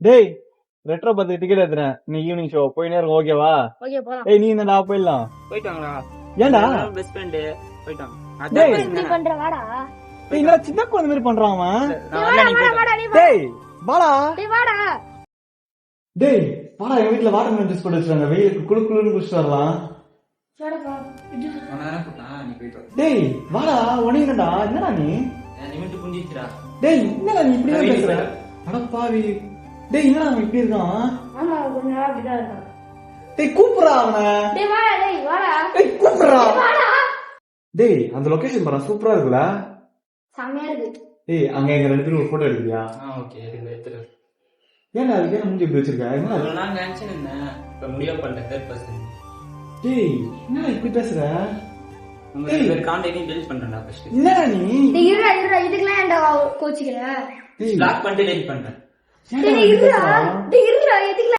டேய் ரெட்ரோ பத்து டிக்கெட் எடுத்துறேன் நீ ஈவினிங் ஷோ போய் நேரம் ஓகேவா? ஓகே போலாம். ஏய் நீ என்னடா போயிடலாம். போயிட்டு வாங்களா? ஏன்டா பெஸ்ட் ஃப்ரெண்டு போயிட்டான். டேய். இப்படி பண்ற வாடா. ஏய் என்னடா சின்ன குழந்தை மாதிரி பண்றான் அவன். வாடா நீ வா. டேய் வாடா. டேய் வாடா. டேய் வாடா எங்க வீட்ல வாட்டர் மெலன் ஜூஸ் போட்டு வச்சிருக்காங்க. வெயிலுக்கு குளு குளுன்னு குடிச்சிட்டு வரலாம். வாடா இது நீ போயிட்டு டேய் வாடா உனக்குடா என்னடா நீ? லிமிட் புரிஞ்சிச்சுடா. டேய் என்னடா நீ இப்படி பேசுற? அட பாவி. டேய் என்னடா அவன் இப்படி இருக்கான்? ஆமா கொஞ்ச நேரம் அப்படிதான் இருக்கான். டேய் கூப்பிடுறா அவனை. டேய் வாடா டேய் வாடா. டேய் கூப்பிடுறா. வாடா. டேய் அந்த லொகேஷன் பாரு சூப்பரா இருக்குல. செமையா இருக்கு. டேய் அங்க எங்க ரெண்டு பேரும் ஒரு போட்டோ எடுக்கறியா? ஓகே எடுத்துரு. ஏன்டா அதுக்கு என்ன மூஞ்சி இப்படி வச்சிருக்க? என்ன ஒரு நாள் நினைச்சேன் என்ன இப்ப முடிவு பண்ணிட்டேன் தேர்ட் பர்சன். டேய் என்னடா இப்படி பேசுற? உங்க ரெண்டு பேர் கான்டாக்டையும் டெலிட் பண்றேன்டா ஃபர்ஸ்ட். என்னடா நீ? டேய் இருடா இதுக்கெல்லாம் ஏன்டா கோச்சிக்கிற? டேய் பிளாக் பண்ணிட்டு டெலிட் பண்றேன். ஏன்டா டேய் இப்படி இருடா. பேசுற? டேய்